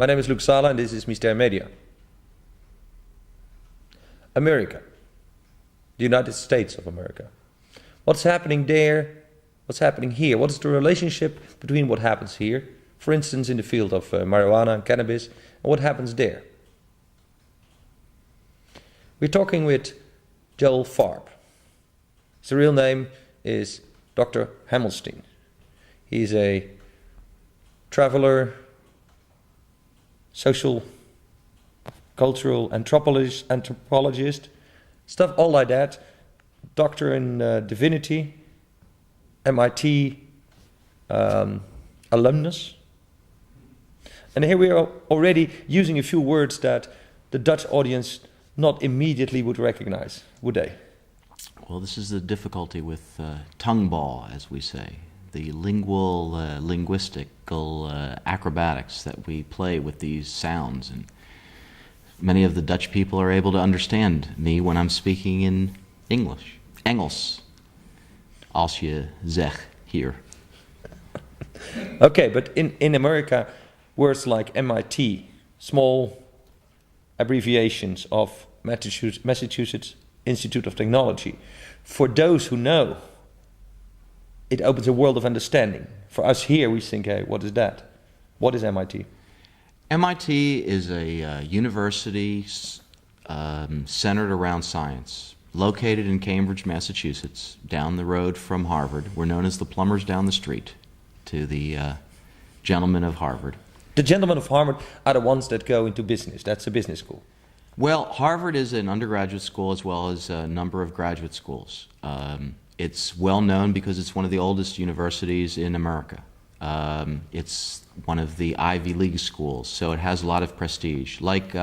My name is Luke Sala and this is Myster Media. America. The United States of America. What's happening there? What's happening here? What is the relationship between what happens here, for instance in the field of marijuana and cannabis, and what happens there? We're talking with Joel Farb. His real name is Dr. Hemmelstein. He's a traveler, social, cultural anthropologist, stuff all like that, doctor in divinity, MIT alumnus. And here we are already using a few words that the Dutch audience not immediately would recognize, would they? Well, this is the difficulty with tongue ball, as we say, the linguistical acrobatics that we play with these sounds. And many of the Dutch people are able to understand me when I'm speaking in English. Engels, als je zegt hier. Okay, but in America, words like MIT, small abbreviations of Massachusetts Institute of Technology, for those who know, it opens a world of understanding. For us here, we think, hey, what is that? What is MIT? MIT is a university centered around science, located in Cambridge, Massachusetts, down the road from Harvard. We're known as the plumbers down the street to the gentlemen of Harvard. The gentlemen of Harvard are the ones that go into business. That's a business school. Well, Harvard is an undergraduate school as well as a number of graduate schools. It's well known because it's one of the oldest universities in America. It's one of the Ivy League schools, so it has a lot of prestige. Like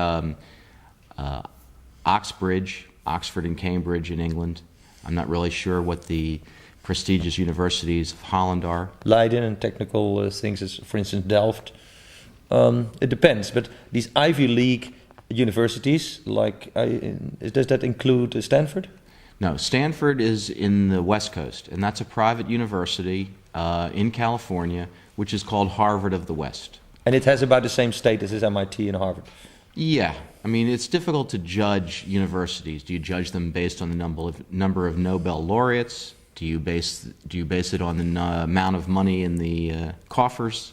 Oxbridge, Oxford and Cambridge in England. I'm not really sure what the prestigious universities of Holland are. Leiden and technical things, as for instance Delft. It depends, but these Ivy League universities, like does that include Stanford? No, Stanford is in the West Coast, and that's a private university in California, which is called Harvard of the West. And it has about the same status as MIT and Harvard? Yeah. I mean, it's difficult to judge universities. Do you judge them based on the number of Nobel laureates? Do you base it on the amount of money in the coffers?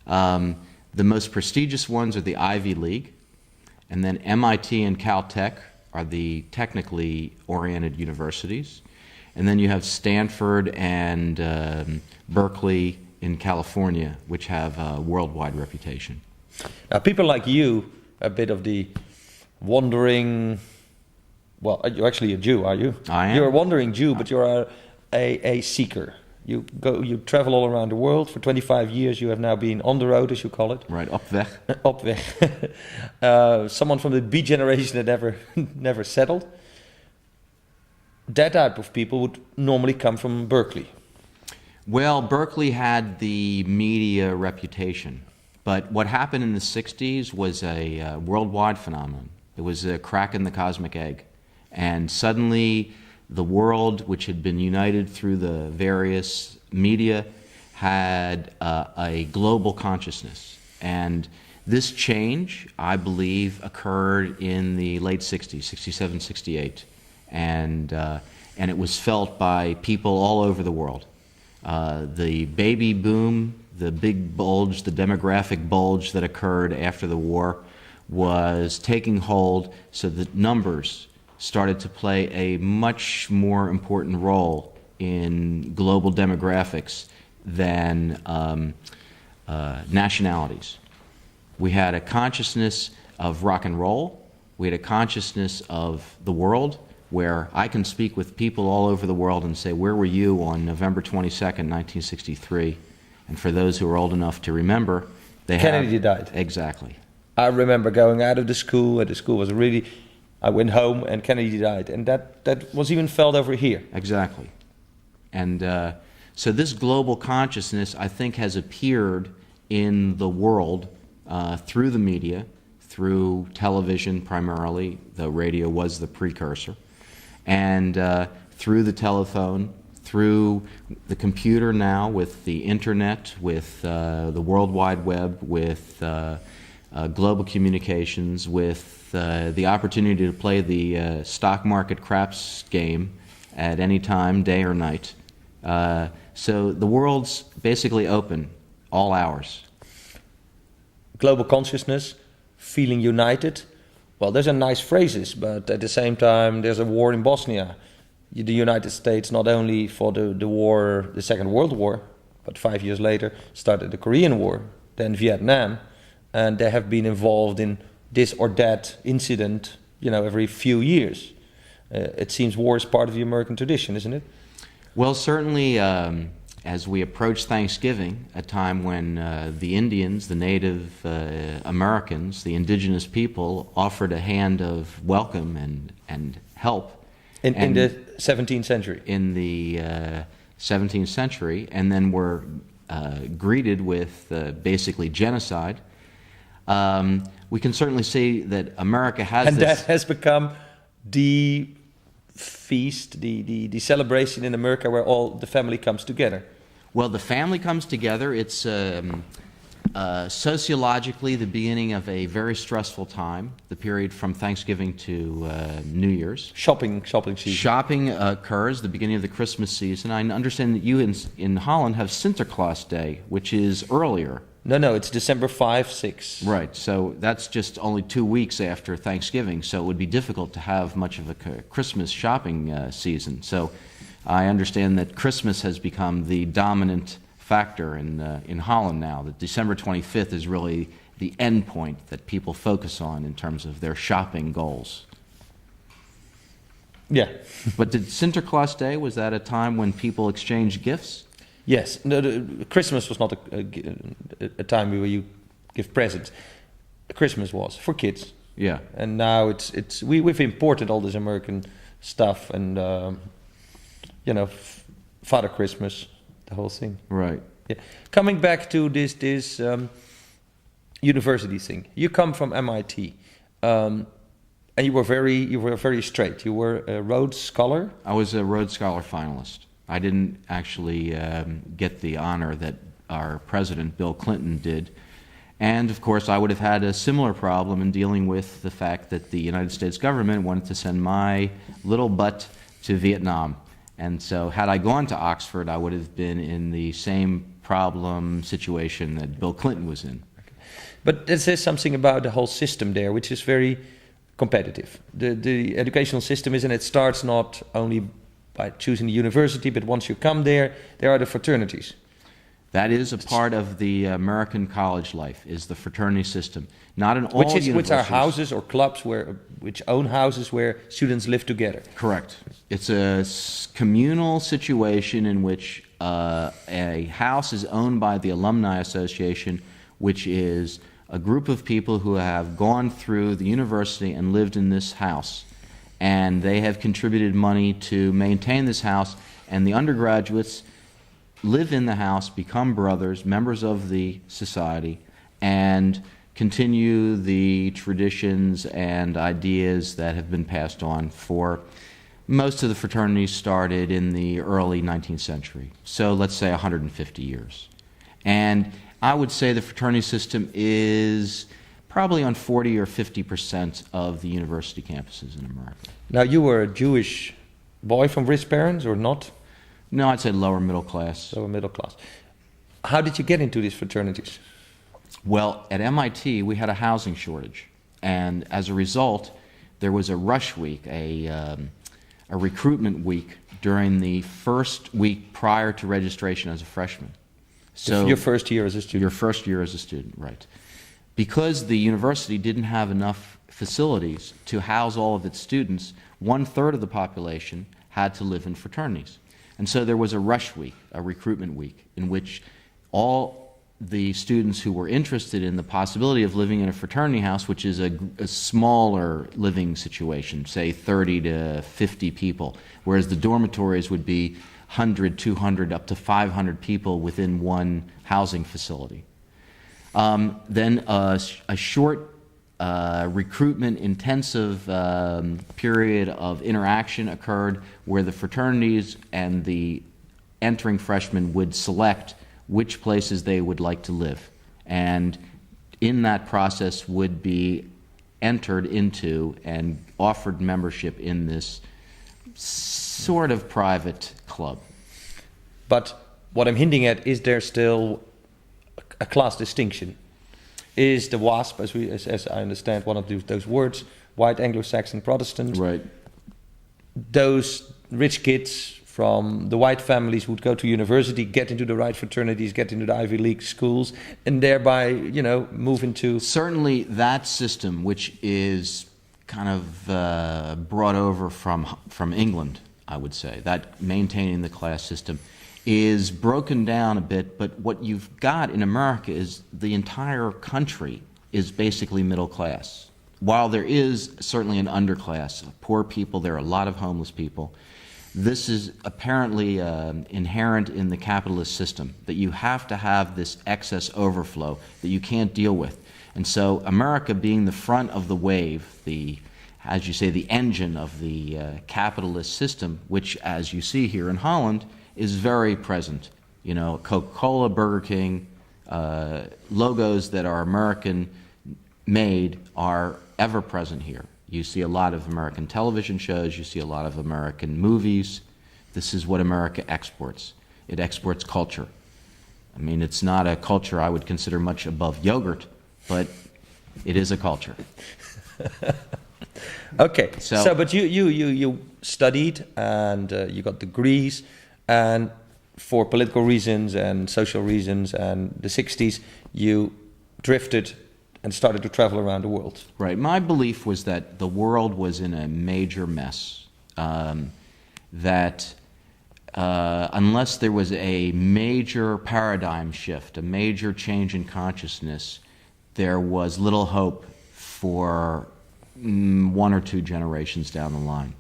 The most prestigious ones are the Ivy League, and then MIT and Caltech are the technically oriented universities. And then you have Stanford and Berkeley in California, which have a worldwide reputation. Now, people like you, a bit of the wandering, well, you're actually a Jew, are you? I am. You're a wandering Jew, but you're a seeker. You travel all around the world. For 25 years you have now been on the road, as you call it. Right, op weg. Op weg. Someone from the Beat generation that never settled. That type of people would normally come from Berkeley. Well, Berkeley had the media reputation, but what happened in the 60s was a worldwide phenomenon. It was a crack in the cosmic egg, and suddenly the world, which had been united through the various media, had a global consciousness. And this change, I believe, occurred in the late 60s, 67, 68. And it was felt by people all over the world. The baby boom, the big bulge, the demographic bulge that occurred after the war was taking hold, so that numbers started to play a much more important role in global demographics than nationalities. We had a consciousness of rock and roll. We had a consciousness of the world, where I can speak with people all over the world and say, where were you on November 22nd, 1963? And for those who are old enough to remember, Kennedy died. Exactly. I remember going out of the school, and the school was really, I went home and Kennedy died. And that was even felt over here. Exactly. And so this global consciousness, I think, has appeared in the world through the media, through television primarily, though radio was the precursor, and through the telephone, through the computer now, with the internet, with the World Wide Web, with global communications, with the opportunity to play the stock market craps game at any time, day or night. So the world's basically open, all hours. Global consciousness, feeling united. Well, those are nice phrases, but at the same time, there's a war in Bosnia. The United States not only fought the war, the Second World War, but 5 years later started the Korean War, then Vietnam, and they have been involved in this or that incident, every few years. It seems war is part of the American tradition, isn't it? Well, certainly, as we approach Thanksgiving, a time when the Indians, the Native Americans, the indigenous people, offered a hand of welcome and help. In the 17th century. In the 17th century, and then were greeted with basically genocide. We can certainly say that America has and this... that has become the feast, the celebration in America where all the family comes together. Well, the family comes together. It's sociologically the beginning of a very stressful time, the period from Thanksgiving to New Year's. Shopping season. Shopping occurs, the beginning of the Christmas season. I understand that you in Holland have Sinterklaas Day, which is earlier. No, it's December 5, 6. Right, so that's just only 2 weeks after Thanksgiving, so it would be difficult to have much of a Christmas shopping season. So I understand that Christmas has become the dominant factor in Holland now, that December 25th is really the end point that people focus on in terms of their shopping goals. Yeah. But did Sinterklaas Day, was that a time when people exchanged gifts? Yes. No, Christmas was not a time where you give presents. Christmas was for kids. Yeah. And now we've imported all this American stuff and Father Christmas, the whole thing. Right. Yeah. Coming back to this university thing. You come from MIT, and you were very straight. You were a Rhodes Scholar. I was a Rhodes Scholar finalist. I didn't actually get the honor that our president, Bill Clinton, did. And, of course, I would have had a similar problem in dealing with the fact that the United States government wanted to send my little butt to Vietnam. And so had I gone to Oxford, I would have been in the same problem situation that Bill Clinton was in. Okay. But there says something about the whole system there, which is very competitive. The educational system is, and it starts not only by choosing the university, but once you come there are the fraternities. That is a part of the American college life, is the fraternity system. Not in all universities. Which are houses or clubs which own houses where students live together. Correct. It's a communal situation in which a house is owned by the Alumni Association, which is a group of people who have gone through the university and lived in this house. And they have contributed money to maintain this house, and the undergraduates live in the house, become brothers, members of the society, and continue the traditions and ideas that have been passed on for most of the fraternities started in the early 19th century. So let's say 150 years. And I would say the fraternity system is probably on 40 or 50% of the university campuses in America. Now, you were a Jewish boy from rich parents or not? No, I'd say lower middle class. Lower middle class. How did you get into these fraternities? Well, at MIT, we had a housing shortage. And as a result, there was a rush week, a recruitment week during the first week prior to registration as a freshman. So your first year as a student. Your first year as a student, right. Because the university didn't have enough facilities to house all of its students, 1/3 of the population had to live in fraternities. And so there was a rush week, a recruitment week, in which all the students who were interested in the possibility of living in a fraternity house, which is a smaller living situation, say 30 to 50 people, whereas the dormitories would be 100, 200, up to 500 people within one housing facility. Then a short recruitment intensive period of interaction occurred where the fraternities and the entering freshmen would select which places they would like to live. And in that process would be entered into and offered membership in this sort of private club. But what I'm hinting at, is there still a class distinction? Is the WASP, as I understand one of those words, white Anglo-Saxon Protestant, Right. those rich kids from the white families would go to university, get into the right fraternities, get into the Ivy League schools, and thereby, move into... Certainly that system, which is kind of brought over from England, I would say, that maintaining the class system, is broken down a bit, but what you've got in America is the entire country is basically middle class. While there is certainly an underclass, poor people, there are a lot of homeless people, this is apparently inherent in the capitalist system, that you have to have this excess overflow that you can't deal with. And so America, being the front of the wave, as you say, the engine of the capitalist system, which, as you see here in Holland, is very present. Coca-Cola, Burger King, logos that are American-made are ever present here. You see a lot of American television shows, you see a lot of American movies. This is what America exports. It exports culture. I mean, it's not a culture I would consider much above yogurt, but it is a culture. Okay, so but you studied and you got degrees, and for political reasons and social reasons, and the 60s, you drifted and started to travel around the world. Right. My belief was that the world was in a major mess, that unless there was a major paradigm shift, a major change in consciousness, there was little hope for one or two generations down the line.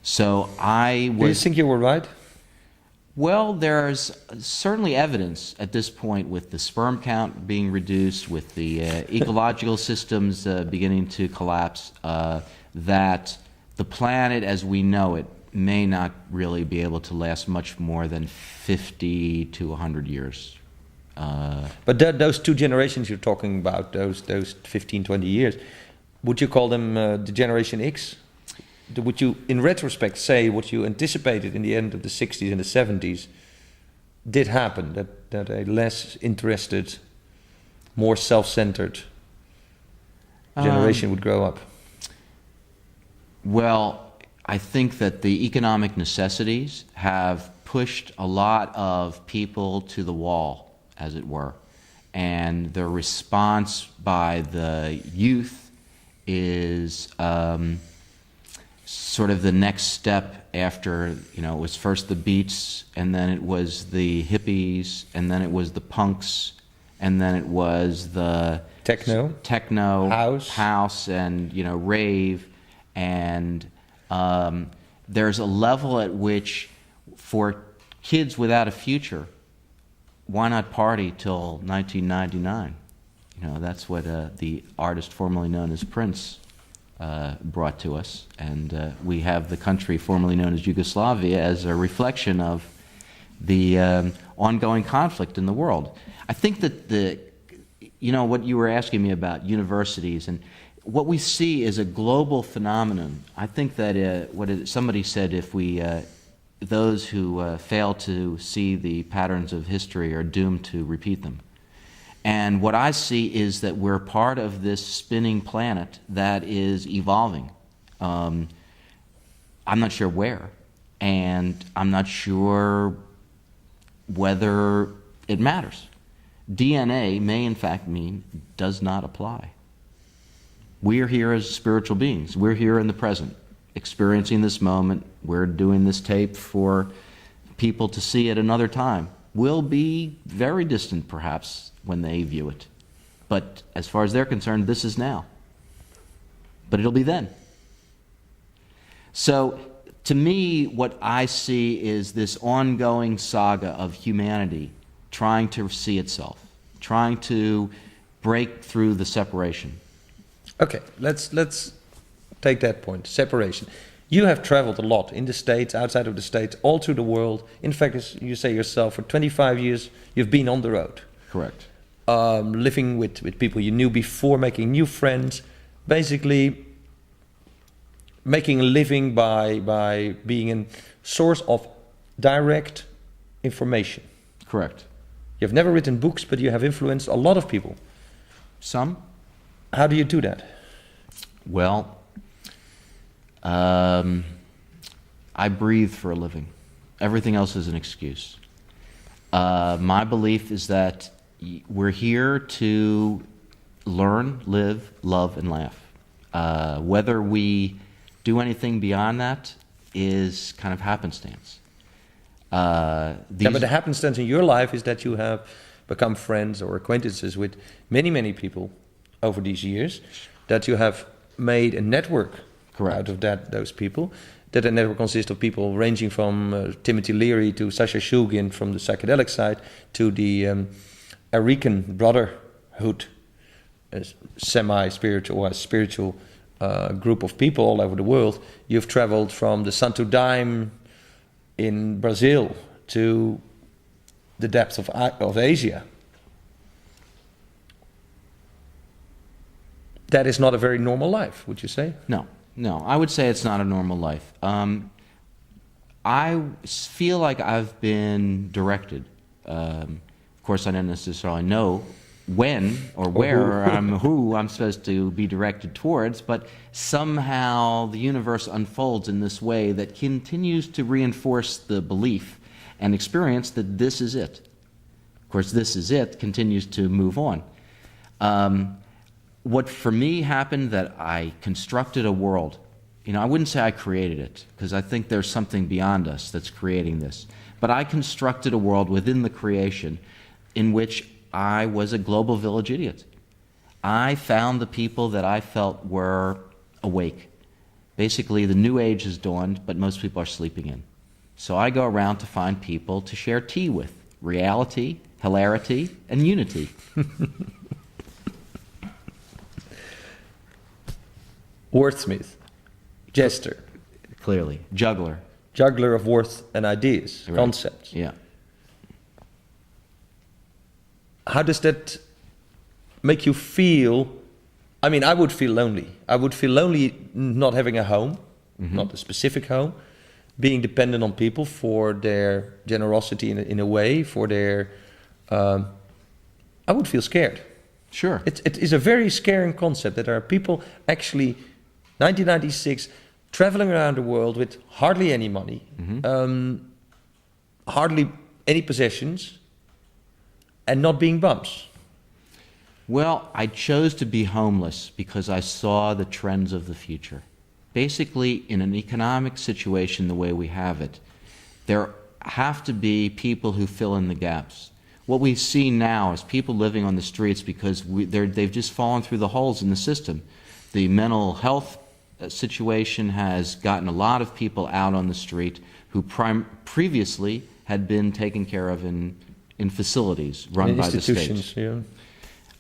So I was... Do you think you were right? Well, there's certainly evidence at this point with the sperm count being reduced, with the ecological systems beginning to collapse, that the planet as we know it may not really be able to last much more than 50 to 100 years. But those two generations you're talking about, those 15, 20 years, would you call them the Generation X? Would you, in retrospect, say what you anticipated in the end of the 60s and the 70s did happen, that a less interested, more self-centered generation would grow up? Well, I think that the economic necessities have pushed a lot of people to the wall, as it were, and the response by the youth is sort of the next step after, it was first the Beats, and then it was the hippies, and then it was the punks, and then it was the techno house and, rave, and there's a level at which for kids without a future, why not party till 1999? That's what the artist formerly known as Prince brought to us, and we have the country formerly known as Yugoslavia as a reflection of the ongoing conflict in the world. I think that what you were asking me about universities, and what we see is a global phenomenon. I think that somebody said, if we those who fail to see the patterns of history are doomed to repeat them. And what I see is that we're part of this spinning planet that is evolving. I'm not sure where, and I'm not sure whether it matters. DNA may in fact mean does not apply. We're here as spiritual beings. We're here in the present, experiencing this moment. We're doing this tape for people to see at another time. We'll be very distant, perhaps, when they view it. But as far as they're concerned, this is now. But it'll be then. So, to me, what I see is this ongoing saga of humanity trying to see itself, trying to break through the separation. Okay, let's take that point, separation. You have traveled a lot in the States, outside of the States, all through the world. In fact, as you say yourself, for 25 years, you've been on the road. Correct. living with people you knew before, making new friends, basically making a living by being a source of direct information. Correct. You've never written books, but you have influenced a lot of people. Some. How do you do that? Well, I breathe for a living. Everything else is an excuse. My belief is that we're here to learn, live, love, and laugh. Whether we do anything beyond that is kind of happenstance. But the happenstance in your life is that you have become friends or acquaintances with many, many people over these years, that you have made a network out of those people, that a network consists of people ranging from Timothy Leary to Sasha Shulgin from the psychedelic side to the Arican Brotherhood, a semi-spiritual or spiritual group of people all over the world. You've traveled from the Santo Daime in Brazil to the depths of Asia. That is not a very normal life, would you say? No, I would say it's not a normal life. I feel like I've been directed. Of course, I don't necessarily know when or where or who I'm supposed to be directed towards, but somehow the universe unfolds in this way that continues to reinforce the belief and experience that this is it. Of course, this is it continues to move on. What for me happened that I constructed a world. I wouldn't say I created it, because I think there's something beyond us that's creating this. But I constructed a world within the creation in which I was a global village idiot. I found the people that I felt were awake. Basically, the new age has dawned, but most people are sleeping in. So I go around to find people to share tea with. Reality, hilarity, and unity. Wordsmith, jester. Clearly. Juggler. Juggler of worth and ideas, right. Concepts. Yeah. How does that make you feel? I mean, I would feel lonely. I would feel lonely not having a home, not a specific home, being dependent on people for their generosity in a way, for their... I would feel scared. Sure. It is a very scaring concept that there are people actually, 1996, traveling around the world with hardly any money, hardly any possessions, and not being bums. Well, I chose to be homeless because I saw the trends of the future. Basically, in an economic situation the way we have it, there have to be people who fill in the gaps. What we see now is people living on the streets because they've just fallen through the holes in the system. The mental health situation has gotten a lot of people out on the street who previously had been taken care of in facilities run by the state.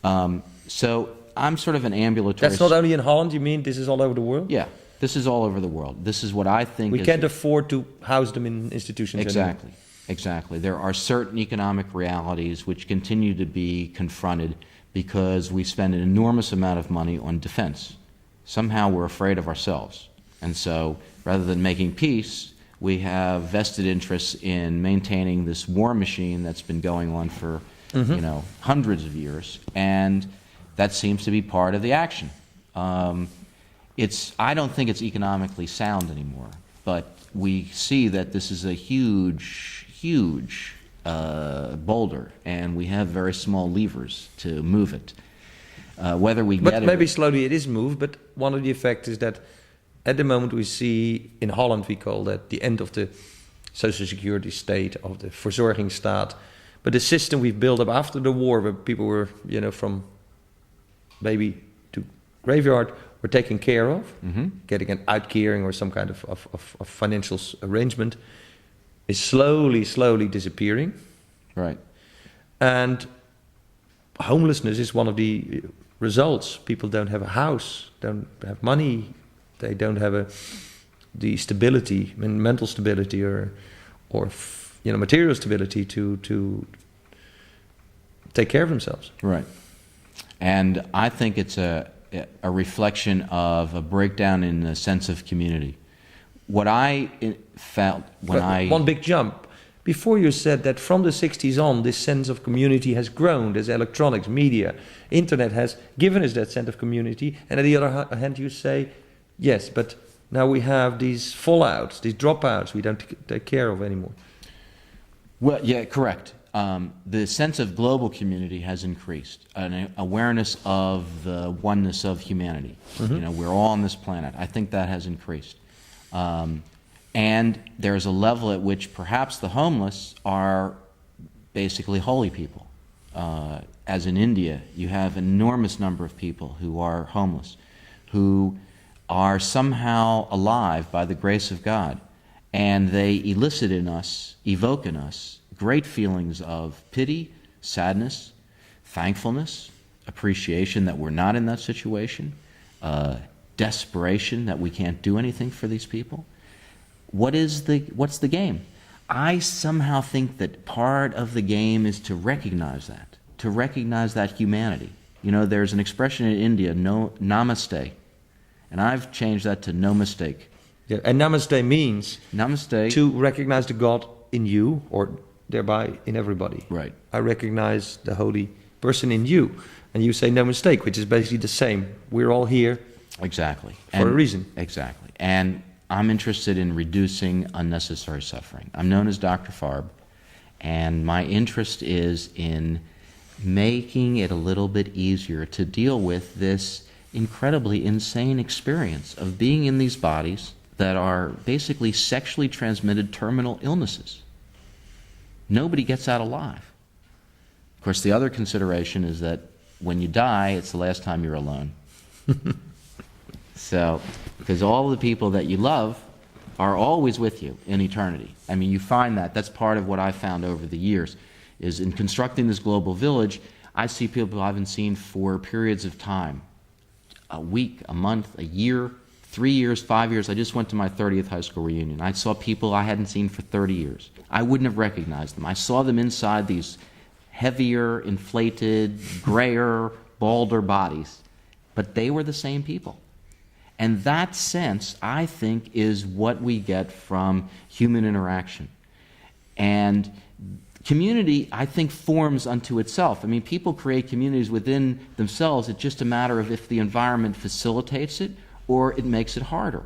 Yeah. So I'm sort of an ambulatory... That's not only in Holland, you mean? This is all over the world? Yeah, this is all over the world. This is what I think we can't afford to house them in institutions Exactly. Exactly. There are certain economic realities which continue to be confronted because we spend an enormous amount of money on defense. Somehow we're afraid of ourselves. And so rather than making peace, we have vested interests in maintaining this war machine that's been going on for hundreds of years. And that seems to be part of the action. I don't think it's economically sound anymore, but we see that this is a huge boulder, and we have very small levers to move it. Whether we get but it... maybe slowly it is moved, but one of the effects is that at the moment we see, in Holland we call that the end of the social security state, of the verzorgingsstaat. But the system we've built up after the war, where people were, from baby to graveyard, were taken care of, getting an uitkering or some kind of financial arrangement, is slowly disappearing. Right. And homelessness is one of the results. People don't have a house, don't have money, they don't have the stability, mental stability or material stability to take care of themselves. Right. And I think it's a reflection of a breakdown in the sense of community. What I felt when One big jump. Before you said that from the 60s on, this sense of community has grown. There's electronics, media, internet has given us that sense of community. And on the other hand, you say, yes, but now we have these fallouts, these dropouts we don't take care of anymore. Well, yeah, correct. The sense of global community has increased, an awareness of the oneness of humanity. Mm-hmm. You know, we're all on this planet. I think that has increased. And there's a level at which perhaps the homeless are basically holy people. As in India, you have an enormous number of people who are homeless, who are somehow alive by the grace of God. And they elicit in us, evoke in us, great feelings of pity, sadness, thankfulness, appreciation that we're not in that situation, desperation that we can't do anything for these people. What's the game? I somehow think that part of the game is to recognize that humanity. You know, there's an expression in India, no namaste, and I've changed that to no mistake. Yeah, and namaste means namaste to recognize the God in you, or thereby in everybody. Right. I recognize the holy person in you, and you say no mistake, which is basically the same. We're all here. Exactly. For a reason. Exactly. And I'm interested in reducing unnecessary suffering. I'm known as Dr. Farb, and my interest is in making it a little bit easier to deal with this incredibly insane experience of being in these bodies that are basically sexually transmitted terminal illnesses. Nobody gets out alive. Of course, the other consideration is that when you die, it's the last time you're alone. So, because all the people that you love are always with you in eternity. I mean, you find that. That's part of what I found over the years, is in constructing this global village, I see people I haven't seen for periods of time. A week, a month, a year, 3 years, 5 years. I just went to my 30th high school reunion. I saw people I hadn't seen for 30 years. I wouldn't have recognized them. I saw them inside these heavier, inflated, grayer, balder bodies. But they were the same people. And that sense, I think, is what we get from human interaction. And community, I think, forms unto itself. I mean, people create communities within themselves. It's just a matter of if the environment facilitates it or it makes it harder.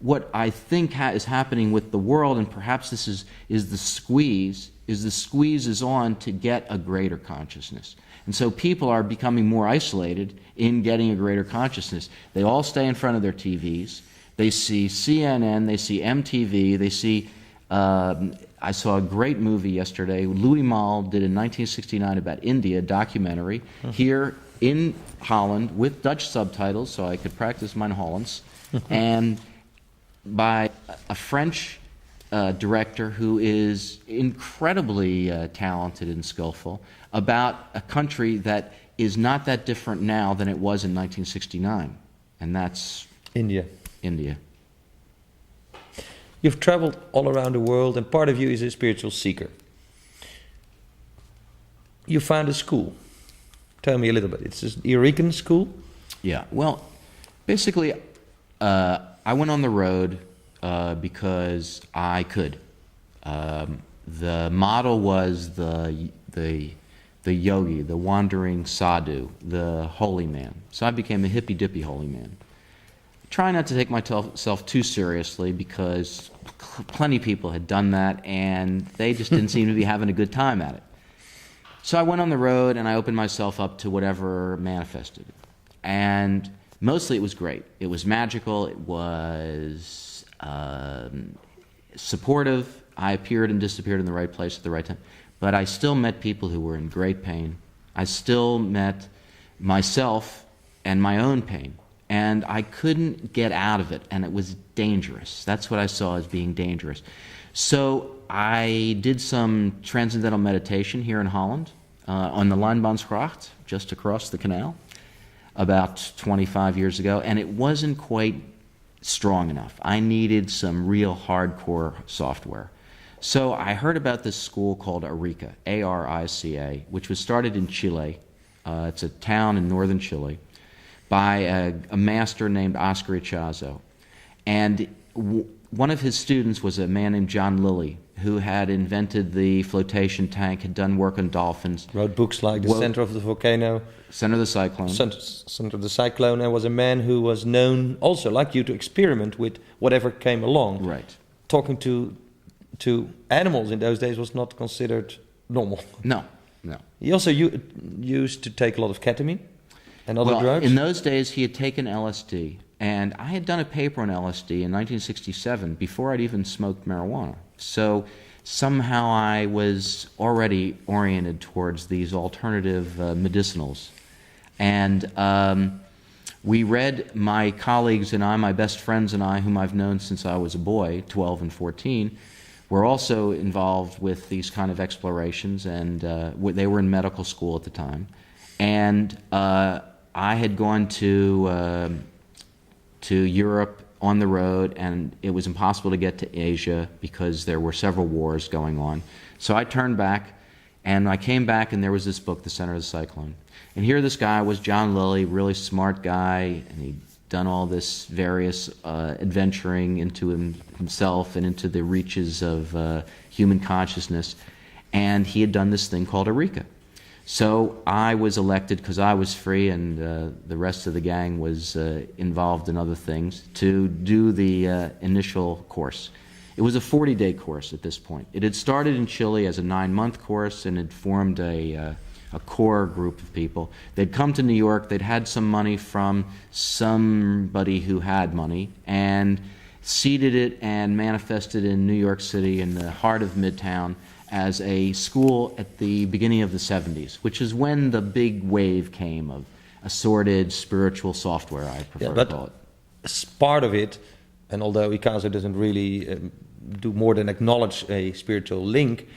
What I think is happening with the world, and perhaps this is the squeeze is on to get a greater consciousness. And so people are becoming more isolated in getting a greater consciousness. They all stay in front of their TVs. They see CNN, they see MTV, they see... I saw a great movie yesterday. Louis Malle did in 1969 about India, a documentary, here in Holland with Dutch subtitles, so I could practice my Hollands, and by a French director who is incredibly talented and skillful, about a country that is not that different now than it was in 1969, and that's India. India. You've traveled all around the world, and part of you is a spiritual seeker. You found a school. Tell me a little bit. It's an Eureka school? Yeah, well, basically, I went on the road because I could. The model was the yogi, the wandering sadhu, the holy man. So I became a hippy-dippy holy man. Try not to take myself too seriously because plenty of people had done that and they just didn't seem to be having a good time at it. So I went on the road and I opened myself up to whatever manifested. And mostly it was great. It was magical. It was supportive. I appeared and disappeared in the right place at the right time. But I still met people who were in great pain. I still met myself and my own pain. And I couldn't get out of it, and it was dangerous. That's what I saw as being dangerous. So I did some transcendental meditation here in Holland on the Lijnbaansgracht, just across the canal, about 25 years ago, and it wasn't quite strong enough. I needed some real hardcore software. So I heard about this school called Arica, A-R-I-C-A, which was started in Chile. It's a town in northern Chile by a master named Oscar Ichazo. And one of his students was a man named John Lilly, who had invented the flotation tank, had done work on dolphins. Wrote books like The Center of the Volcano. Center of the Cyclone. Center of the Cyclone, and was a man who was known also, like you, to experiment with whatever came along. Right. Talking to animals in those days was not considered normal. No. He also used to take a lot of ketamine and other drugs. In those days, he had taken LSD, and I had done a paper on LSD in 1967 before I'd even smoked marijuana. So somehow I was already oriented towards these alternative medicinals. And we read, my colleagues and I, my best friends and I, whom I've known since I was a boy, 12 and 14, were also involved with these kind of explorations, and they were in medical school at the time. And I had gone to Europe on the road, and it was impossible to get to Asia because there were several wars going on. So I turned back, and I came back, and there was this book, The Center of the Cyclone. And here this guy was John Lilly, really smart guy, and he'd done all this various adventuring into himself and into the reaches of human consciousness, and he had done this thing called Arica. So I was elected, because I was free and the rest of the gang was involved in other things, to do the initial course. It was a 40-day course at this point. It had started in Chile as a 9-month course and had formed a core group of people. They'd come to New York, they'd had some money from somebody who had money, and seeded it and manifested in New York City in the heart of Midtown as a school at the beginning of the 70s, which is when the big wave came of assorted spiritual software, I prefer to call it. As part of it, and although Ichazo doesn't really do more than acknowledge a spiritual link,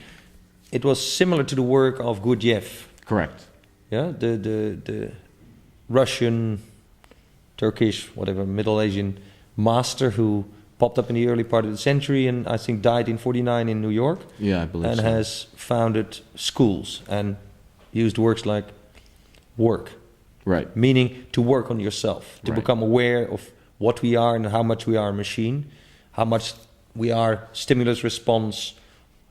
it was similar to the work of Gurdjieff. Correct. Yeah, the Russian, Turkish, whatever, Middle Asian master who popped up in the early part of the century and I think died in 49 in New York. Yeah, I believe and so. And has founded schools and used words like work. Right. Meaning to work on yourself, to right. become aware of what we are and how much we are a machine, how much we are stimulus response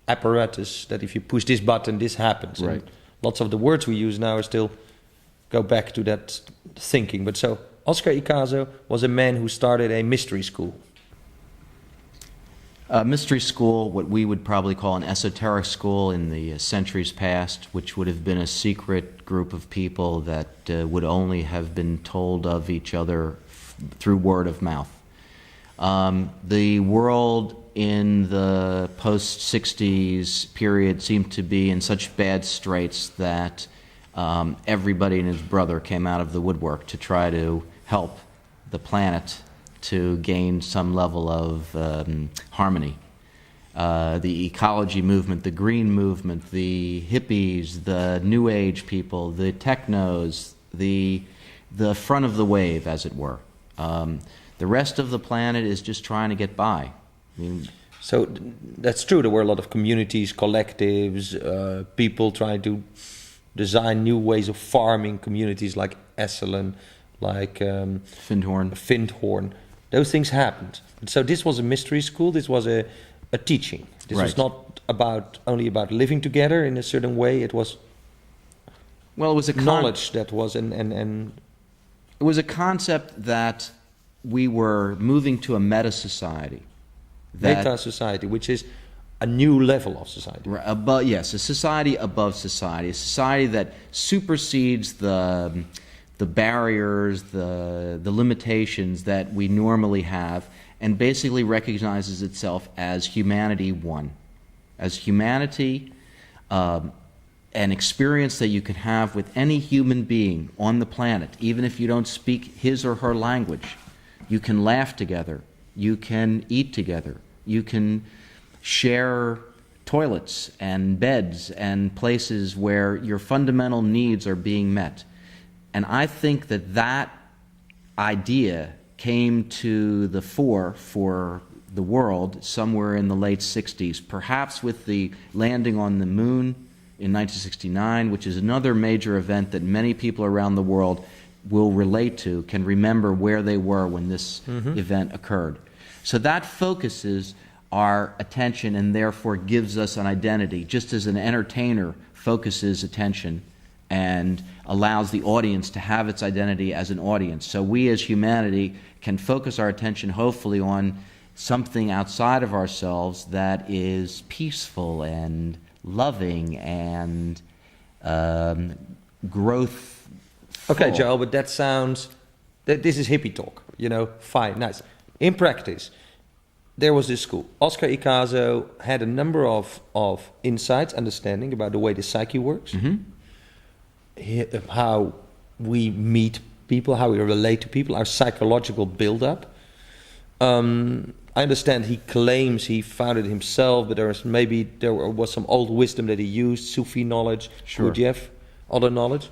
apparatus, that if you push this button, this happens. Right. And lots of the words we use now are still go back to that thinking. But so Oscar Ichazo was a man who started a mystery school. Mystery school, what we would probably call an esoteric school in the centuries past, which would have been a secret group of people that would only have been told of each other through word of mouth. The world in the post-60s period seemed to be in such bad straits that everybody and his brother came out of the woodwork to try to help the planet to gain some level of harmony. The ecology movement, the green movement, the hippies, the new age people, the technos, the front of the wave, as it were. The rest of the planet is just trying to get by. I mean, so that's true. There were a lot of communities, collectives, people trying to design new ways of farming, communities like Esselen, like Findhorn. Those things happened. So this was a mystery school. This was a teaching. This right. was not only about living together in a certain way. It was it was a knowledge that was and it was a concept that we were moving to a meta society. Meta society, which is a new level of society. Yes, a society above society, a society that supersedes the barriers, the limitations that we normally have, and basically recognizes itself as humanity one. As humanity, an experience that you can have with any human being on the planet, even if you don't speak his or her language. You can laugh together, you can eat together, you can share toilets and beds and places where your fundamental needs are being met. And I think that idea came to the fore for the world somewhere in the late 60s, perhaps with the landing on the moon in 1969, which is another major event that many people around the world will relate to, can remember where they were when this event occurred. So that focuses our attention and therefore gives us an identity, just as an entertainer focuses attention and allows the audience to have its identity as an audience. So we as humanity can focus our attention hopefully on something outside of ourselves that is peaceful and loving and growth. Okay, Joe, but that sounds... This is hippie talk, fine, nice. In practice, there was this school. Oscar Icazo had a number of insights, understanding about the way the psyche works, how we meet people, how we relate to people, our psychological build-up. I understand he claims he found it himself, but there was some old wisdom that he used, Sufi knowledge, Gurdjieff, other knowledge.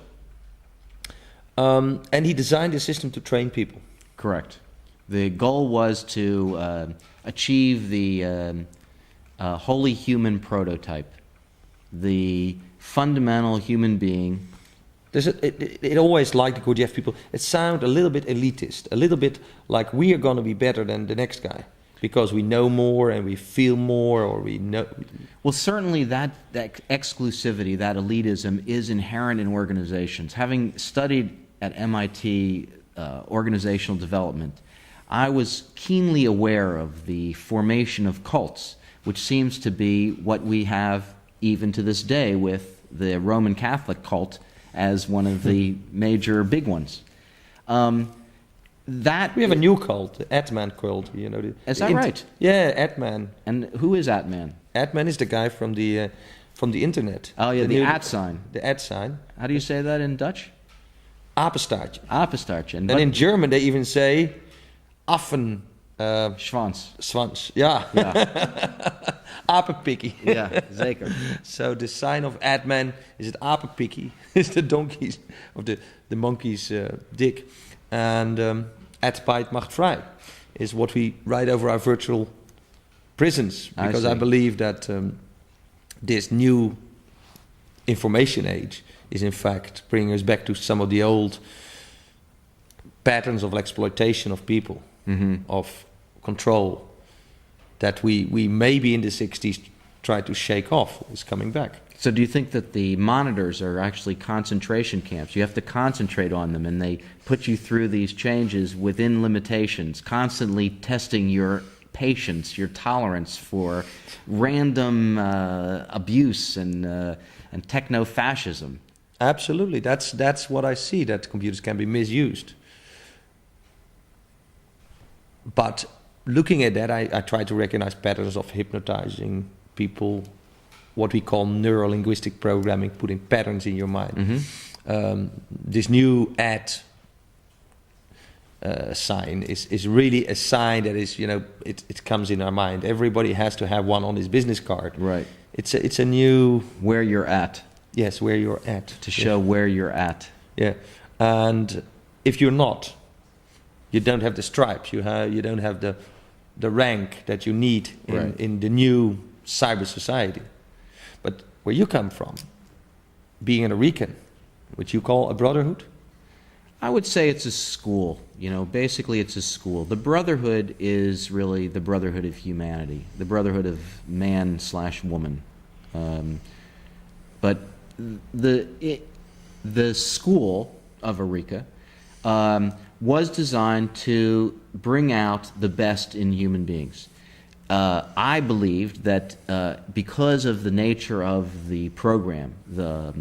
And he designed a system to train people. Correct. The goal was to achieve the holy human prototype, the fundamental human being. It always, like the Gurdjieff people, it sounded a little bit elitist, a little bit like we are going to be better than the next guy because we know more and we feel more, or we know. Well, certainly that exclusivity, that elitism, is inherent in organizations. Having studied at MIT organizational development, I was keenly aware of the formation of cults, which seems to be what we have even to this day with the Roman Catholic cult as one of the major big ones. We have a new cult, the Atman cult. Is that right? Yeah, Atman. And who is Atman? Atman is the guy from the internet. Oh yeah, the at sign. The at sign. How do you say that in Dutch? Apenstaartje. Apenstaartje. And in German they even say Affen. Schwanz. Schwanz, yeah. Apenpikkie. Yeah, zeker. So the sign of Atman is it Apenpikkie, is the donkeys, of the monkey's dick. And Atbeit macht frei is what we write over our virtual prisons. Because I believe that this new information age is in fact bringing us back to some of the old patterns of exploitation of people, of control, that we maybe in the 60s tried to shake off, is coming back. So do you think that the monitors are actually concentration camps? You have to concentrate on them, and they put you through these changes within limitations, constantly testing your patience, your tolerance for random abuse and techno-fascism. Absolutely. That's what I see, that computers can be misused. But looking at that, I try to recognize patterns of hypnotizing people, what we call neuro-linguistic programming, putting patterns in your mind. This new sign is really a sign that is, it comes in our mind. Everybody has to have one on his business card. Right. It's a new... Where you're at. Yes, where you're at. To show where you're at. Yeah. And if you're not, you don't have the stripes, you don't have the rank that you need in the new cyber society. But where you come from, being an Arican, which you call a brotherhood? I would say it's a school. Basically it's a school. The brotherhood is really the brotherhood of humanity, the brotherhood of man/woman. But the school of Arica was designed to bring out the best in human beings. I believed that because of the nature of the program, the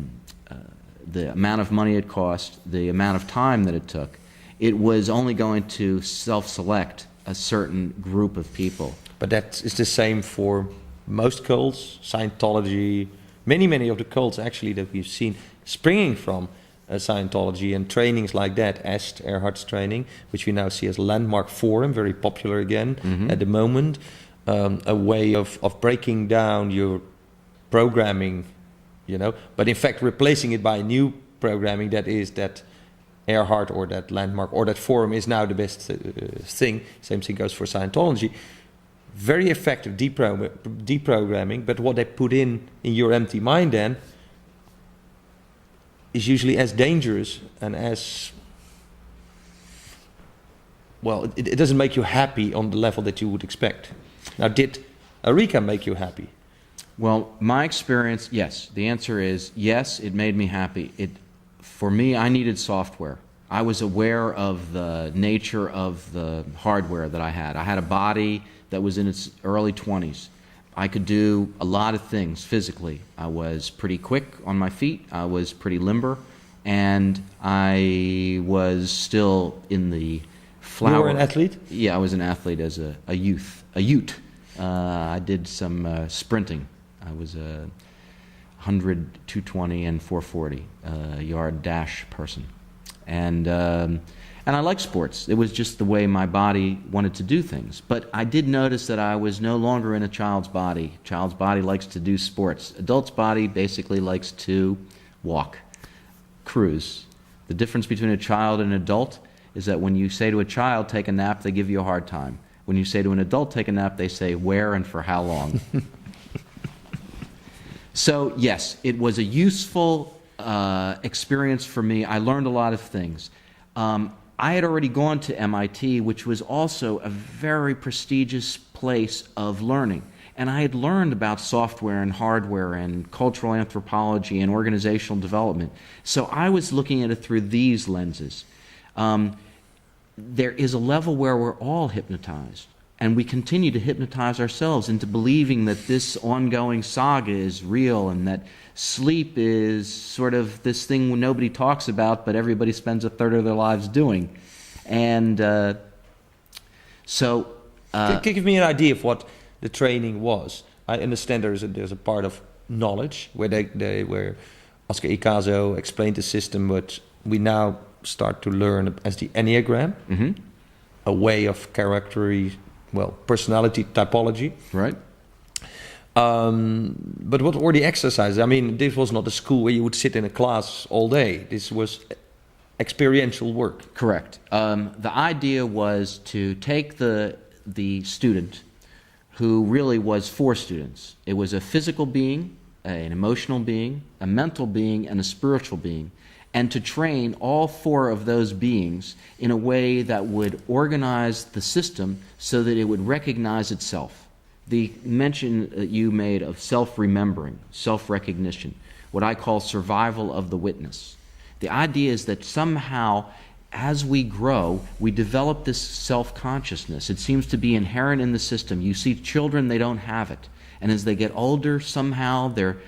amount of money it cost, the amount of time that it took, it was only going to self-select a certain group of people. But that is the same for most cults, Scientology, many of the cults actually that we've seen springing from Scientology and trainings like that, Est, Erhard's training, which we now see as Landmark Forum, very popular again at the moment, a way of breaking down your programming, but in fact replacing it by new programming that is that Erhard or that Landmark or that Forum is now the best thing. Same thing goes for Scientology. very effective deprogramming, but what they put in your empty mind then is usually as dangerous and as, well, it doesn't make you happy on the level that you would expect. Now, did Eureka make you happy? Well, my experience, yes. The answer is yes, it made me happy. For me, I needed software. I was aware of the nature of the hardware that I had. I had a body that was in its early 20s. I could do a lot of things physically. I was pretty quick on my feet. I was pretty limber. And I was still in the flower. You were an athlete? Yeah, I was an athlete as a ute. I did some sprinting. I was a 100, 220, and 440 yard dash person. And I liked sports. It was just the way my body wanted to do things. But I did notice that I was no longer in a child's body. Child's body likes to do sports. Adult's body basically likes to walk, cruise. The difference between a child and an adult is that when you say to a child, take a nap, they give you a hard time. When you say to an adult, take a nap, they say, where and for how long? So, yes, it was a useful experience for me. I learned a lot of things. I had already gone to MIT, which was also a very prestigious place of learning. And I had learned about software and hardware and cultural anthropology and organizational development. So I was looking at it through these lenses. There is a level where we're all hypnotized. And we continue to hypnotize ourselves into believing that this ongoing saga is real and that sleep is sort of this thing nobody talks about, but everybody spends a third of their lives doing. And Give me an idea of what the training was. I understand there's a part of knowledge where Oscar Icazo explained the system, but we now start to learn as the Enneagram, a way of personality typology. Right. But what were the exercises? I mean, this was not a school where you would sit in a class all day. This was experiential work. Correct. The idea was to take the student, who really was 4 students. It was a physical being, an emotional being, a mental being, and a spiritual being, and to train all 4 of those beings in a way that would organize the system so that it would recognize itself. The mention that you made of self-remembering, self-recognition, what I call survival of the witness. The idea is that somehow, as we grow, we develop this self-consciousness. It seems to be inherent in the system. You see children, they don't have it. And as they get older, somehow their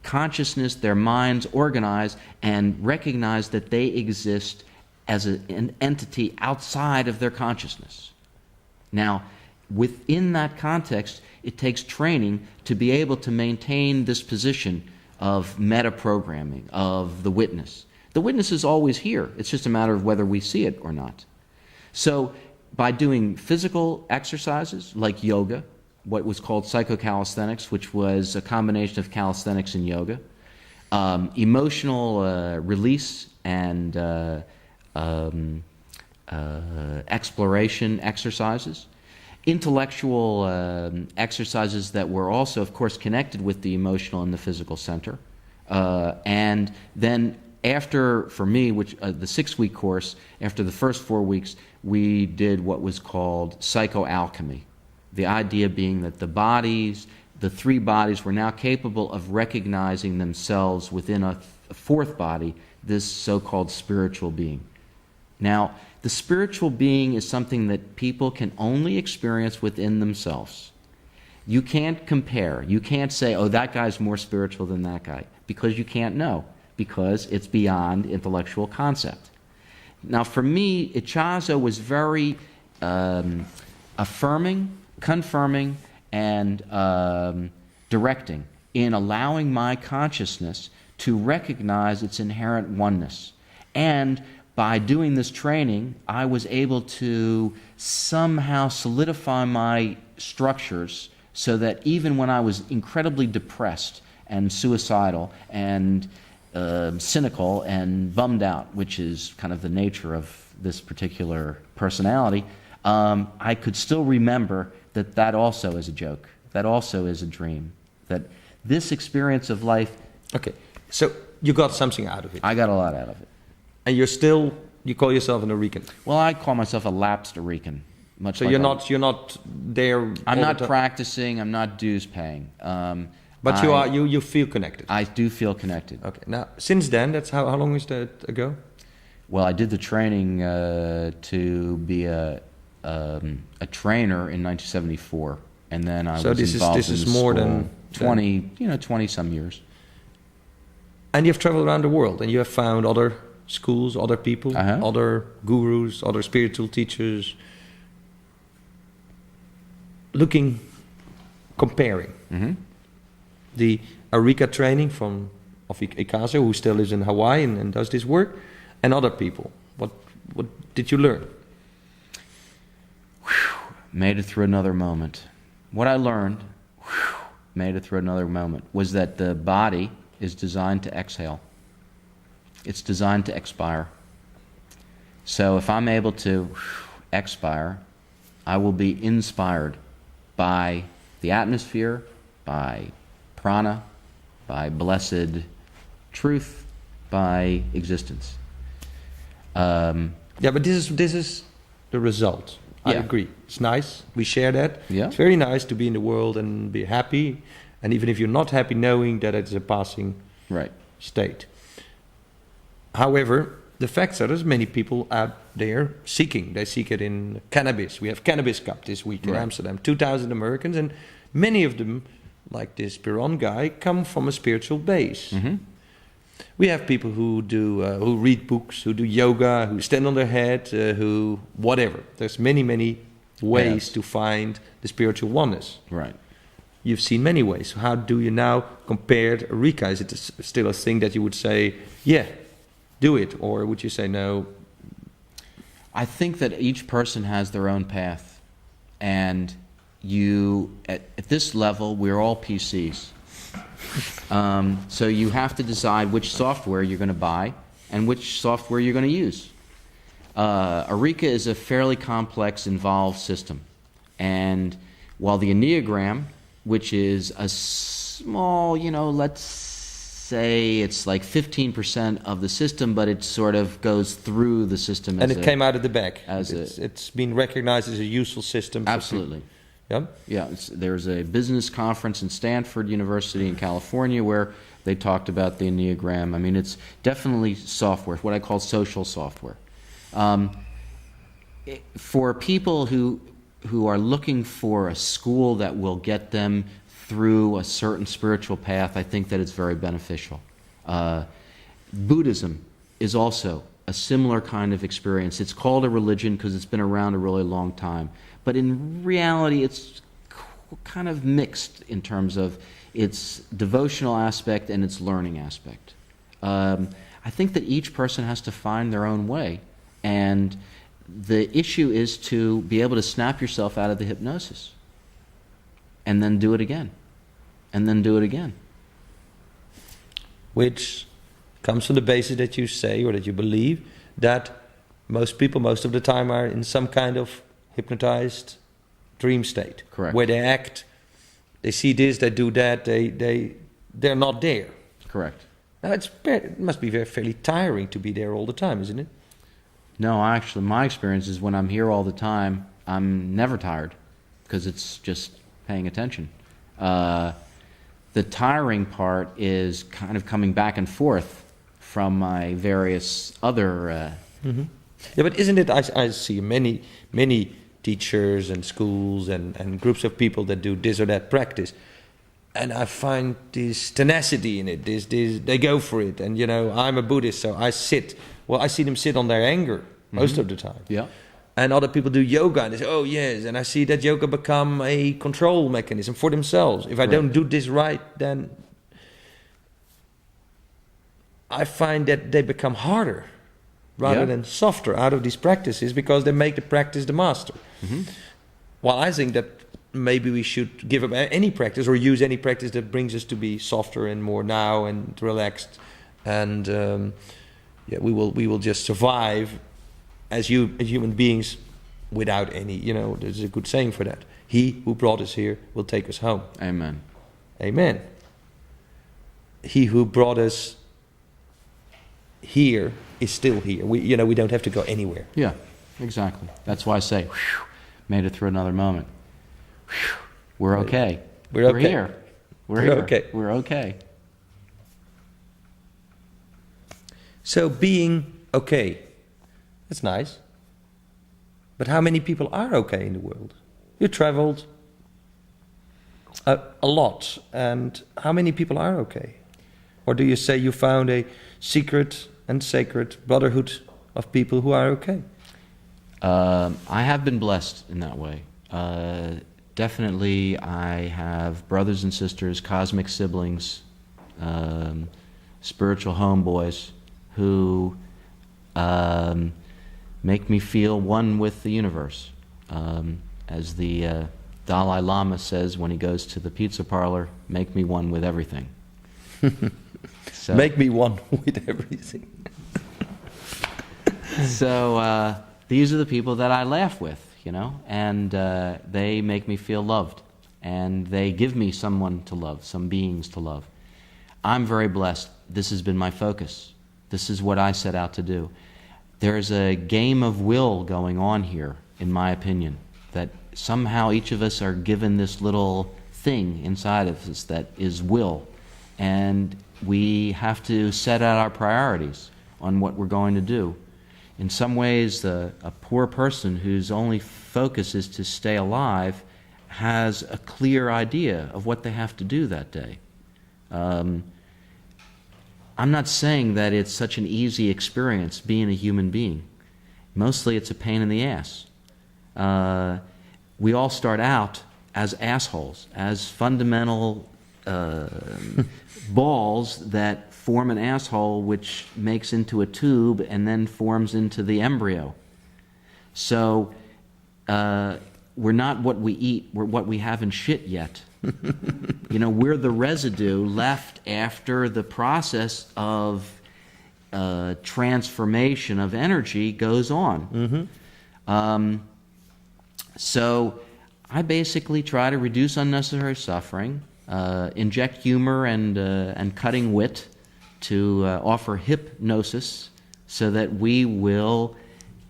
consciousness, their minds organize and recognize that they exist as an entity outside of their consciousness. Now, within that context, it takes training to be able to maintain this position of meta-programming, of the witness. The witness is always here. It's just a matter of whether we see it or not. So by doing physical exercises like yoga, what was called psychocalisthenics, which was a combination of calisthenics and yoga, emotional release and exploration exercises, intellectual exercises that were also, of course, connected with the emotional and the physical center. And then after, for me, which the 6-week course, after the first 4 weeks, we did what was called psychoalchemy. The idea being that the 3 bodies were now capable of recognizing themselves within a 4th body, this so-called spiritual being. Now, the spiritual being is something that people can only experience within themselves. You can't compare. You can't say, oh, that guy's more spiritual than that guy, because you can't know, because it's beyond intellectual concept. Now, for me, Icazo was very affirming, confirming, and directing in allowing my consciousness to recognize its inherent oneness. And by doing this training, I was able to somehow solidify my structures so that even when I was incredibly depressed and suicidal and cynical and bummed out, which is kind of the nature of this particular personality, I could still remember that also is a joke. That also is a dream. That this experience of life. Okay, so you got something out of it. I got a lot out of it. And you call yourself an Aurican. Well, I call myself a lapsed Aurican. So you're not there. I'm not practicing. I'm not dues paying. But you feel connected. I do feel connected. Okay. Now, since then, that's how long is that ago? Well, I did the training to be a trainer in 1974, and then I was involved in this is more than 20 some years. And you've traveled around the world, and you have found other schools, other people, other gurus, other spiritual teachers, comparing the Aurica training of Ikazo, who still lives in Hawaii and does this work, and other people. What did you learn? Made it through another moment. What I learned, made it through another moment, was that the body is designed to exhale. It's designed to expire. So if I'm able to expire, I will be inspired by the atmosphere, by prana, by blessed truth, by existence. But this is the result. I agree. It's nice. We share that. Yeah. It's very nice to be in the world and be happy. And even if you're not happy, knowing that it's a passing state. However, the facts are there's many people out there seeking. They seek it in cannabis. We have Cannabis Cup this week in Amsterdam. 2,000 Americans, and many of them, like this Piron guy, come from a spiritual base. Mm-hmm. We have people who who read books, who do yoga, who stand on their head, who whatever. There's many ways to find the spiritual oneness. Right. You've seen many ways. So how do you now compare Aurica? Is it still a thing that you would say, yeah, do it, or would you say no? I think that each person has their own path, and at this level, we're all PCs. So you have to decide which software you're going to buy and which software you're going to use. Aurica is a fairly complex, involved system, and while the Enneagram, which is a small, let's say it's like 15% of the system, but it sort of goes through the system. And it came out of the bag. It's been recognized as a useful system. Absolutely. Yeah. There's a business conference in Stanford University in California where they talked about the Enneagram. I mean, it's definitely software, what I call social software. For people who are looking for a school that will get them through a certain spiritual path, I think that it's very beneficial. Buddhism is also a similar kind of experience. It's called a religion because it's been around a really long time. But in reality, it's kind of mixed in terms of its devotional aspect and its learning aspect. I think that each person has to find their own way, and the issue is to be able to snap yourself out of the hypnosis and then do it again, and then do it again. Which comes from the basis that you say, or that you believe, that most people, most of the time, are in some kind of hypnotized dream state. Correct. Where they act, they see this, they do that, they're not there. Correct. Now it must be fairly tiring to be there all the time, isn't it? No, actually, my experience is when I'm here all the time, I'm never tired because it's just paying attention. The tiring part is kind of coming back and forth from my various other... Yeah, but isn't it, I see many teachers and schools and groups of people that do this or that practice, and I find this tenacity in it, this they go for it, and I'm a Buddhist, so I sit. Well, I see them sit on their anger most of the time. Yeah. And other people do yoga, and they say, oh yes, and I see that yoga become a control mechanism for themselves. If I don't do this right, then I find that they become harder rather than softer out of these practices, because they make the practice the master. Mm-hmm. Well, I think that maybe we should give up any practice or use any practice that brings us to be softer and more now and relaxed, and we will just survive as human beings without any, there's a good saying for that. He who brought us here will take us home. Amen. Amen. He who brought us here is still here. We don't have to go anywhere. Yeah, exactly. That's why I say, whew, made it through another moment. Whew, we're okay. We're okay. Here. We're We're here. okay. We're okay. So being okay, that's nice. But how many people are okay in the world? You traveled a lot, and how many people are okay? Or do you say you found a secret and sacred brotherhood of people who are okay? I have been blessed in that way. Definitely, I have brothers and sisters, cosmic siblings, spiritual homeboys who make me feel one with the universe. As the Dalai Lama says when he goes to the pizza parlor, make me one with everything. So, make me one with everything. So these are the people that I laugh with, and they make me feel loved, and they give me someone to love, some beings to love. I'm very blessed. This has been my focus. This is what I set out to do. There's a game of will going on here, in my opinion, that somehow each of us are given this little thing inside of us that is will, and we have to set out our priorities on what we're going to do. In some ways, a poor person whose only focus is to stay alive has a clear idea of what they have to do that day. I'm not saying that it's such an easy experience being a human being. Mostly it's a pain in the ass. We all start out as assholes, as fundamental balls that form an asshole which makes into a tube and then forms into the embryo. So we're not what we eat, we're what we haven't shit yet. We're the residue left after the process of transformation of energy goes on. Mm-hmm. So I basically try to reduce unnecessary suffering, inject humor and cutting wit to offer hypnosis so that we will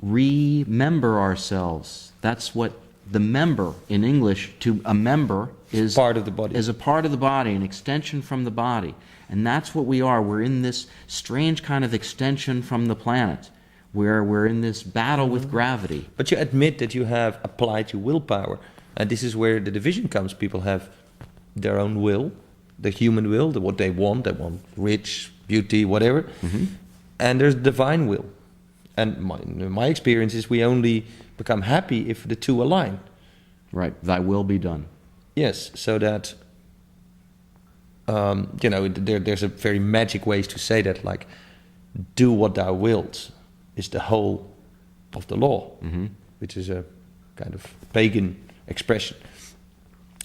remember ourselves. That's what the member in English, to a member, is part of the body. Is a part of the body, an extension from the body. And that's what we are. We're in this strange kind of extension from the planet, where we're in this battle with gravity. But you admit that you have applied your willpower. And this is where the division comes. People have their own will, the human will, what they want. They want rich, beauty, whatever. Mm-hmm. And there's divine will. And my experience is we only become happy if the two align. Right. Thy will be done. Yes, so that, there's a very magic ways to say that, like, do what thou wilt is the whole of the law, mm-hmm. which is a kind of pagan expression.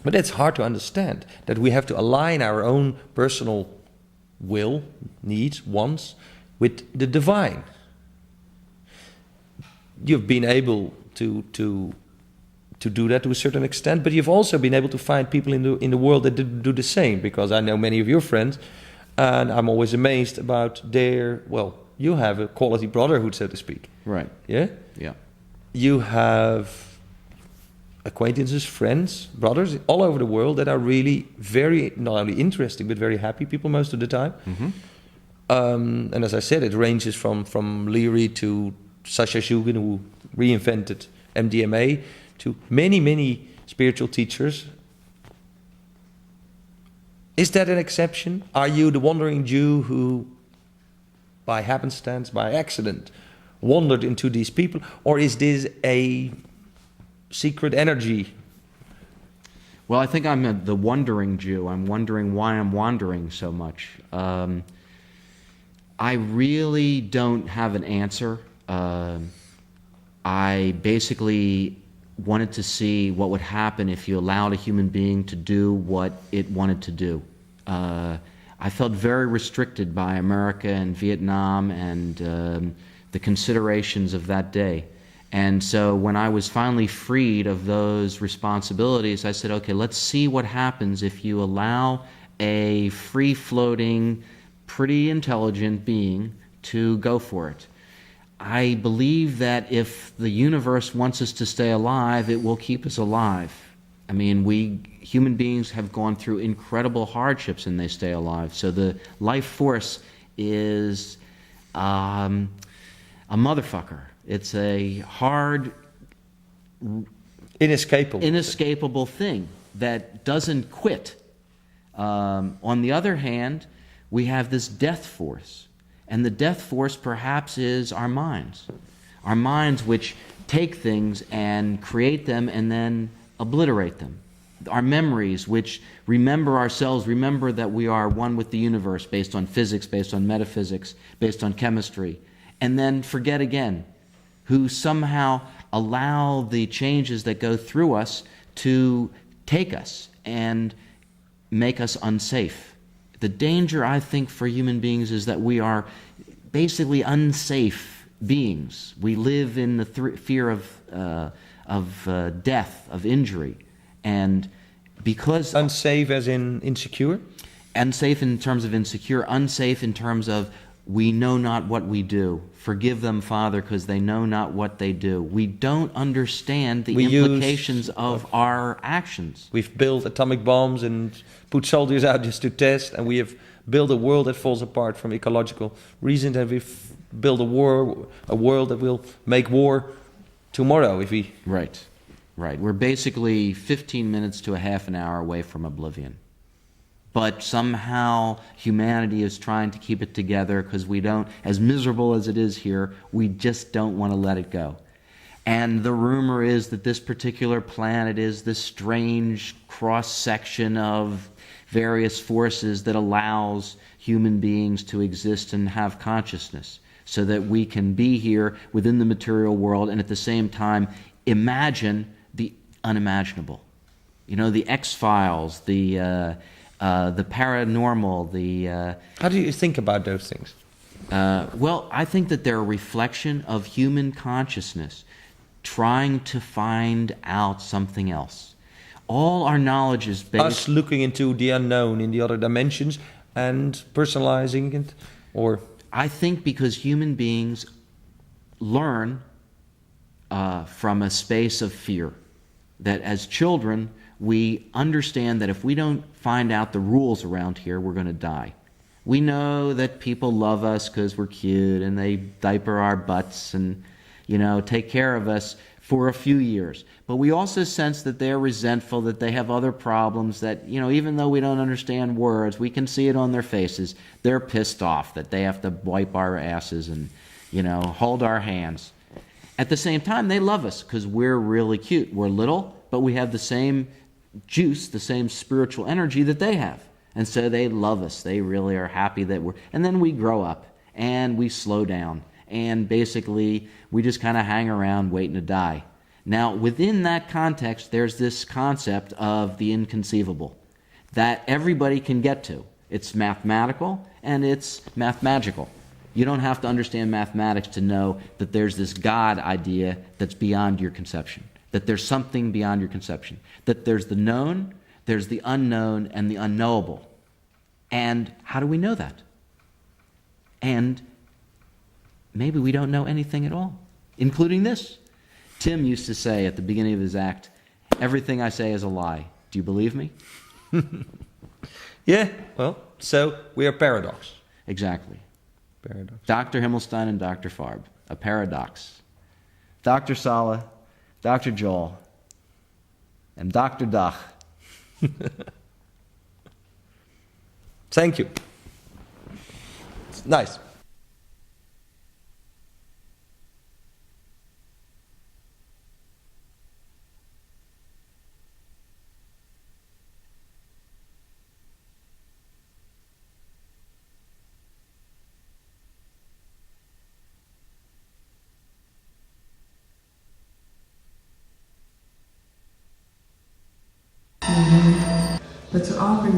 But it's hard to understand, that we have to align our own personal will, needs, wants, with the divine. You've been able to do that to a certain extent, but you've also been able to find people in the world that do the same, because I know many of your friends, and I'm always amazed about you have a quality brotherhood, so to speak. Right. Yeah? Yeah. You have acquaintances, friends, brothers all over the world that are really very, not only interesting, but very happy people most of the time. Mm-hmm. And as I said, it ranges from Leary to Sasha Shugan, who reinvented MDMA, to many, many spiritual teachers. Is that an exception? Are you the wandering Jew who, by happenstance, by accident, wandered into these people? Or is this a secret energy? Well, I think I'm the wandering Jew. I'm wondering why I'm wandering so much. I really don't have an answer. I basically wanted to see what would happen if you allowed a human being to do what it wanted to do. I felt very restricted by America and Vietnam and the considerations of that day. And so when I was finally freed of those responsibilities, I said, okay, let's see what happens if you allow a free-floating, pretty intelligent being to go for it. I believe that if the universe wants us to stay alive, it will keep us alive. I mean, human beings have gone through incredible hardships and they stay alive. So the life force is a motherfucker. It's a hard, inescapable thing that doesn't quit. On the other hand, we have this death force. And the death force perhaps is our minds. Our minds which take things and create them and then obliterate them. Our memories which remember ourselves, remember that we are one with the universe based on physics, based on metaphysics, based on chemistry, and then forget again, who somehow allow the changes that go through us to take us and make us unsafe. The danger, I think, for human beings is that we are basically unsafe beings. We live in the fear of death, of injury. And because... Unsafe as in insecure? Unsafe in terms of insecure, unsafe in terms of we know not what we do. Forgive them, Father, because they know not what they do. We don't understand the implications of our actions. We've built atomic bombs and put soldiers out just to test, and we have built a world that falls apart from ecological reasons, and we've built a world that will make war tomorrow if we... Right. We're basically 15 minutes to a half an hour away from oblivion. But somehow humanity is trying to keep it together because we don't, as miserable as it is here, we just don't want to let it go. And the rumor is that this particular planet is this strange cross-section of various forces that allows human beings to exist and have consciousness so that we can be here within the material world and at the same time imagine the unimaginable. You know, the X-Files, the paranormal, How do you think about those things? Well, I think that they're a reflection of human consciousness trying to find out something else. All our knowledge is based... Us looking into the unknown in the other dimensions and personalizing it, or... I think because human beings learn from a space of fear. That as children, we understand that if we don't find out the rules around here, we're going to die. We know that people love us because we're cute and they diaper our butts and, take care of us for a few years. But we also sense that they're resentful, that they have other problems, that, even though we don't understand words, we can see it on their faces. They're pissed off that they have to wipe our asses and, hold our hands. At the same time, they love us because we're really cute. We're little, but we have the same juice, the same spiritual energy that they have. And so they love us. They really are happy that we're... And then we grow up and we slow down. And basically, we just kind of hang around waiting to die. Now, within that context, there's this concept of the inconceivable that everybody can get to. It's mathematical and it's mathmagical. You don't have to understand mathematics to know that there's this God idea that's beyond your conception, that there's something beyond your conception, that there's the known, there's the unknown, and the unknowable. And how do we know that? And maybe we don't know anything at all, including this. Tim used to say at the beginning of his act, everything I say is a lie. Do you believe me? Yeah, well, so we are paradox. Exactly. Paradox. Dr. Hemmelstein and Dr. Farb, a paradox. Dr. Sala, Dr. Joel, and Dr. Dach. Thank you. It's nice. But to offer you